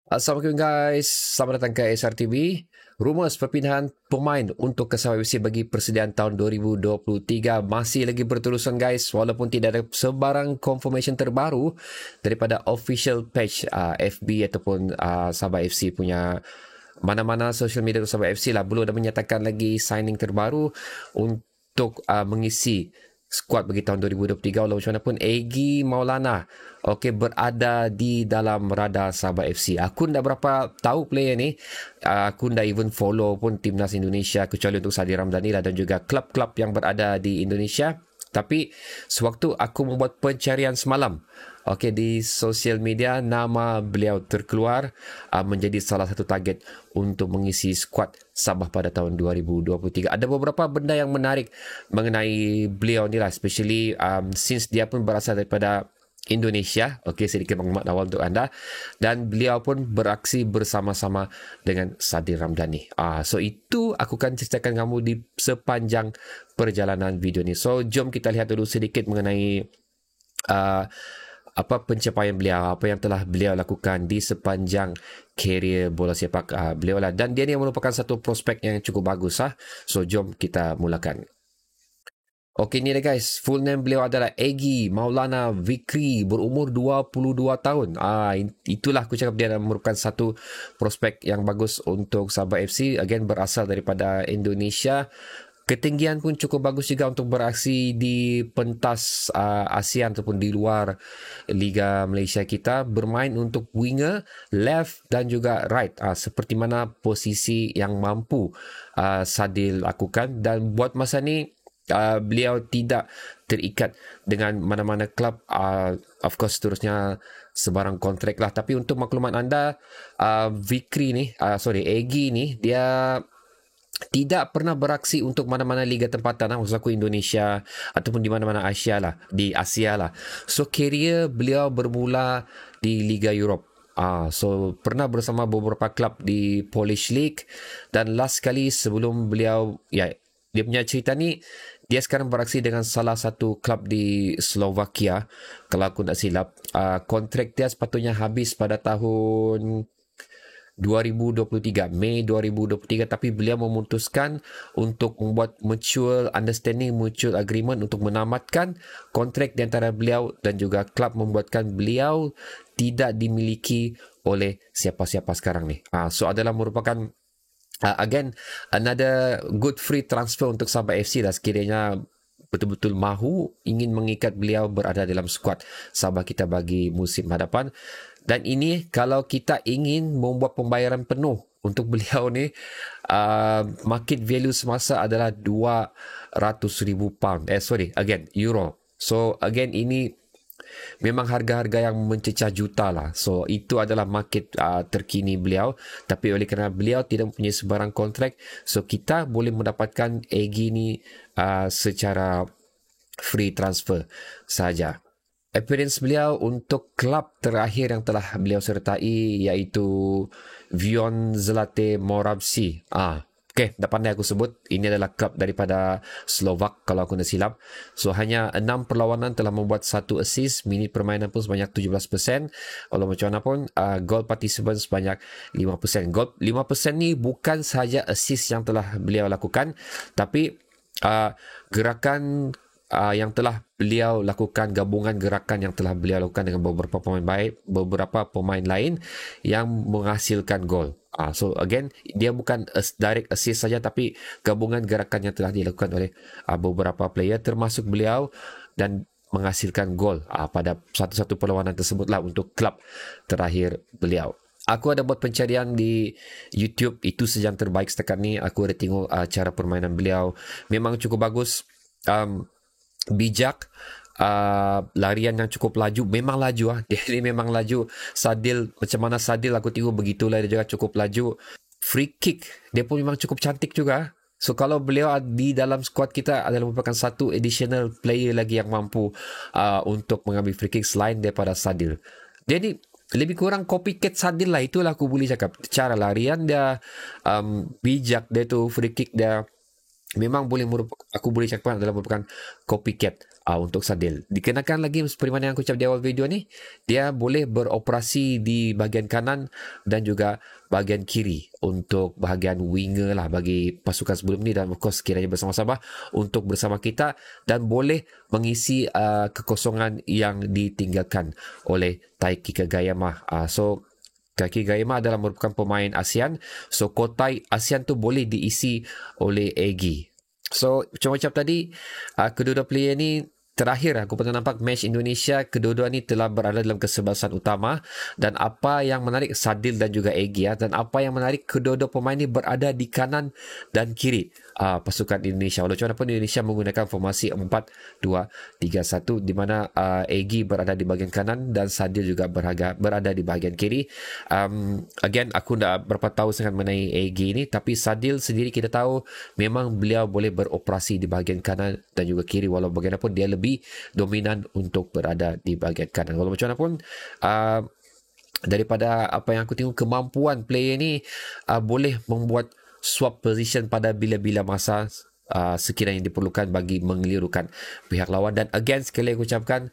Assalamualaikum guys, selamat datang ke SRTV. Rumours perpindahan pemain untuk ke Sabah FC bagi persediaan tahun 2023 masih lagi berterusan guys, walaupun tidak ada sebarang confirmation terbaru daripada official page FB ataupun Sabah FC punya mana-mana social media Sabah FC lah, belum ada menyatakan lagi signing terbaru untuk mengisi skuad bagi tahun 2023. Walau macam mana pun Egy Maulana berada di dalam radar Sabah FC. Aku tak berapa tahu player ni. Aku tak even follow pun timnas Indonesia kecuali untuk Sadi Ramdhani lah, dan juga klub-klub yang berada di Indonesia. Tapi sewaktu aku membuat pencarian semalam di sosial media, nama beliau terkeluar menjadi salah satu target untuk mengisi skuad Sabah pada tahun 2023. Ada beberapa benda yang menarik mengenai beliau ni lah, especially since dia pun berasal daripada Indonesia. Sedikit maklumat awal untuk anda. Dan beliau pun beraksi bersama-sama dengan Sadir Ramdhani. So itu aku akan ceritakan kamu di sepanjang perjalanan video ni. So jom kita lihat dulu sedikit mengenai apa pencapaian beliau, apa yang telah beliau lakukan di sepanjang karier bola sepak beliau lah. Dan dia ni merupakan satu prospek yang cukup bagus. So jom kita mulakan. Ni dia guys, full name beliau adalah Egy Maulana Vikri, berumur 22 tahun. Itulah aku cakap, dia merupakan satu prospek yang bagus untuk Sabah FC. Again, berasal daripada Indonesia. Ketinggian pun cukup bagus juga untuk beraksi di pentas ASEAN ataupun di luar Liga Malaysia kita. Bermain untuk winger, left dan juga right. Seperti mana posisi yang mampu Sadil lakukan. Dan buat masa ni, beliau tidak terikat dengan mana-mana klub. Of course seterusnya sebarang kontrak lah. Tapi untuk maklumat anda, Egy ni dia tidak pernah beraksi untuk mana-mana liga tempatan, maksud aku Indonesia ataupun di mana-mana Asia lah, di Asia lah. So career beliau bermula di Liga Europe. So pernah bersama beberapa klub di Polish League, dan last kali sebelum beliau, dia punya cerita ni, dia sekarang beraksi dengan salah satu klub di Slovakia kalau aku tak silap. Kontrak dia sepatutnya habis pada tahun 2023, Mei 2023, tapi beliau memutuskan untuk membuat mutual understanding, mutual agreement untuk menamatkan kontrak di antara beliau dan juga klub, membuatkan beliau tidak dimiliki oleh siapa-siapa sekarang ni. So adalah merupakan again another good free transfer untuk Sabah FC lah, sekiranya betul-betul mahu ingin mengikat beliau berada dalam skuad Sabah kita bagi musim hadapan. Dan ini kalau kita ingin membuat pembayaran penuh untuk beliau ni, market value semasa adalah 200,000 pound, euro. So again, ini memang harga-harga yang mencecah juta lah. So itu adalah market terkini beliau. Tapi oleh kerana beliau tidak mempunyai sebarang kontrak, so kita boleh mendapatkan Egy ni secara free transfer saja. Appearance beliau untuk klub terakhir yang telah beliau sertai iaitu Vion Zlate Moravci. Tak pandai aku sebut. Ini adalah klub daripada Slovak kalau aku tak silap. So hanya 6 perlawanan telah membuat 1 assist. Minit permainan pun sebanyak 17%. Walau macam mana pun, goal participant sebanyak 5%. Goal 5% ni bukan sahaja assist yang telah beliau lakukan, tapi gerakan yang telah beliau lakukan, gabungan gerakan yang telah beliau lakukan dengan beberapa pemain lain yang menghasilkan gol. So again, dia bukan direct assist saja, tapi gabungan gerakan yang telah dilakukan oleh beberapa player termasuk beliau, dan menghasilkan gol pada satu-satu perlawanan tersebutlah untuk klub terakhir beliau. Aku ada buat pencarian di YouTube, itu saja yang terbaik setakat ni. Aku ada tengok cara permainan beliau, memang cukup bagus. Bijak, larian yang cukup laju, memang laju dia ni memang laju. Sadil, macam mana Sadil aku tengok begitulah, dia juga cukup laju. Free kick dia pun memang cukup cantik juga. So kalau beliau di dalam skuad kita adalah merupakan satu additional player lagi yang mampu untuk mengambil free kick selain daripada Sadil. Dia ni lebih kurang copycat Sadil lah, itulah aku boleh cakap. Cara larian dia, bijak dia tu, free kick dia memang aku boleh cakap adalah merupakan copycat untuk Sadil. Dikenakan lagi seperti mana yang aku cakap di awal video ni, dia boleh beroperasi di bahagian kanan dan juga bahagian kiri untuk bahagian winger lah bagi pasukan sebelum ni, dan of course kiranya bersama-sama untuk bersama kita, dan boleh mengisi kekosongan yang ditinggalkan oleh Taiki Kagayama. So Taiki Kagayama adalah merupakan pemain ASEAN. So kotai ASEAN tu boleh diisi oleh Egy. So macam tadi, kedua-dua player ni terakhir aku pernah nampak match Indonesia, kedua-dua ni telah berada dalam kesebelasan utama, dan apa yang menarik Sadil dan juga Egy, dan apa yang menarik kedua-dua pemain ni berada di kanan dan kiri pasukan Indonesia. Walaupun mana pun Indonesia menggunakan formasi 4-2-3-1 di mana Egy berada di bahagian kanan dan Sadil juga berada di bahagian kiri. Again, aku tak berapa tahu sangat mengenai Egy ni, tapi Sadil sendiri kita tahu memang beliau boleh beroperasi di bahagian kanan dan juga kiri, walau bagaimanapun dia lebih dominan untuk berada di bahagian kanan. Walau macam mana pun, daripada apa yang aku tengok, kemampuan player ni boleh membuat swap position pada bila-bila masa sekiranya diperlukan bagi mengelirukan pihak lawan. Dan again, sekali aku ucapkan,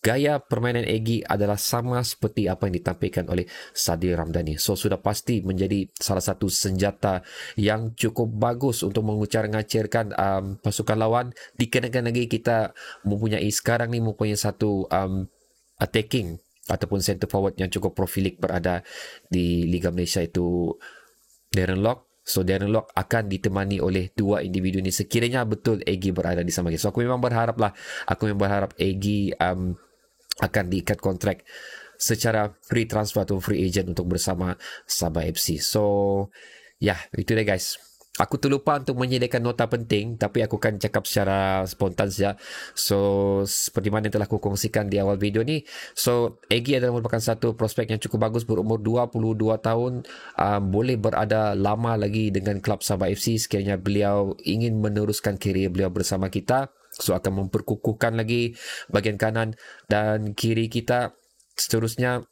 gaya permainan Egy adalah sama seperti apa yang ditampilkan oleh Sadil Ramdhani. So sudah pasti menjadi salah satu senjata yang cukup bagus untuk mengucar-ngacirkan pasukan lawan. Dikenakan lagi kita mempunyai satu attacking ataupun center forward yang cukup profilik berada di Liga Malaysia, itu Darren Lock. So Darren Lock akan ditemani oleh dua individu ni sekiranya betul Egy berada di sama. So aku memang berharap Egy akan diikat kontrak secara free transfer atau free agent untuk bersama Sabah FC. So itu dia guys. Aku terlupa untuk menyediakan nota penting, tapi aku akan cakap secara spontan saja. So seperti mana yang telah aku kongsikan di awal video ni, so Egy adalah merupakan satu prospek yang cukup bagus, berumur 22 tahun, boleh berada lama lagi dengan klub Sabah FC sekiranya beliau ingin meneruskan kerjaya beliau bersama kita. So akan memperkukuhkan lagi bahagian kanan dan kiri kita, seterusnya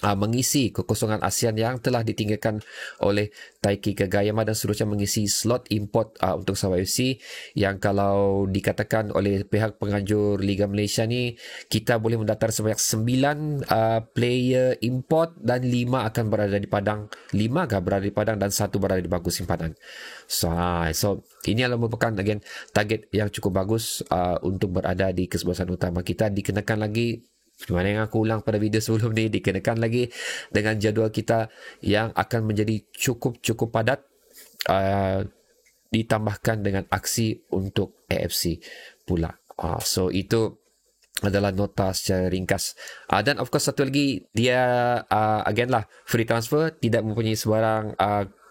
mengisi kekosongan ASEAN yang telah ditinggalkan oleh Taiki Kagayama, dan seterusnya mengisi slot import untuk Sabah FC yang kalau dikatakan oleh pihak penganjur Liga Malaysia ni, kita boleh mendaftar sebanyak 9 player import dan 5 akan berada di Padang. 5 akan berada di Padang dan 1 berada di bangku simpanan. So ini adalah merupakan again target yang cukup bagus untuk berada di kesebelasan utama kita. Dikenakan lagi, mana yang aku ulang pada video sebelum ni, dikenakan lagi dengan jadual kita yang akan menjadi cukup padat, ditambahkan dengan aksi untuk AFC pula. So itu adalah nota secara ringkas. Dan of course satu lagi, dia again lah free transfer, tidak mempunyai sebarang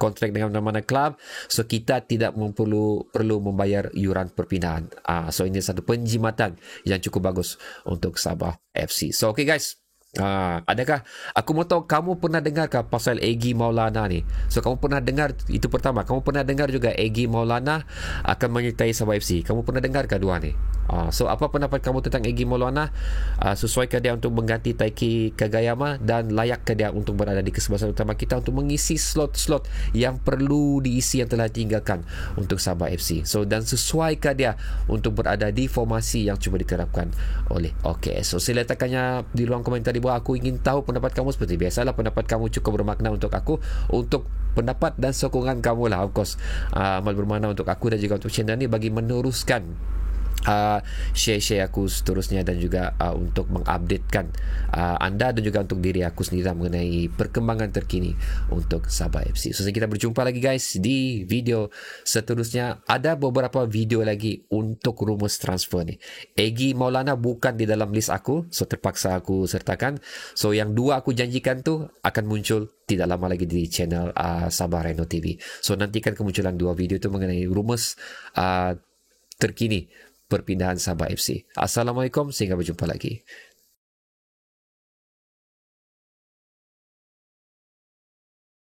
kontrak dengan mana-mana klub, so kita tidak perlu membayar yuran perpindahan. So ini satu penjimatan yang cukup bagus untuk Sabah FC. So okay guys, adakah aku mau tahu kamu pernah dengarkah pasal Egy Maulana ni? So kamu pernah dengar itu pertama, kamu pernah dengar juga Egy Maulana akan menyertai Sabah FC? Kamu pernah dengarkah dua ni? So apa pendapat kamu tentang Egy Maulana? Sesuaikah dia untuk mengganti Taiki Kagayama, dan layakkah dia untuk berada di kesebelasan utama kita untuk mengisi slot-slot yang perlu diisi yang telah ditinggalkan untuk Sabah FC? So dan sesuaikah dia untuk berada di formasi yang cuba diterapkan oleh OKS? So sila letakkannya di ruang komentar di bawah. Aku ingin tahu pendapat kamu. Seperti biasalah, pendapat kamu cukup bermakna untuk aku, untuk pendapat dan sokongan kamu lah, of course, amal bermakna untuk aku dan juga untuk channel ni bagi meneruskan share-share aku seterusnya, dan juga untuk mengupdatekan anda dan juga untuk diri aku sendiri mengenai perkembangan terkini untuk Sabah FC. So kita berjumpa lagi guys di video seterusnya. Ada beberapa video lagi untuk rumus transfer ni. Egy Maulana bukan di dalam list aku, so terpaksa aku sertakan. So yang dua aku janjikan tu akan muncul tidak lama lagi di channel Sabah Rhino TV. So nantikan kemunculan dua video tu mengenai rumus terkini perpindahan Sabah FC. Assalamualaikum, sehingga berjumpa lagi.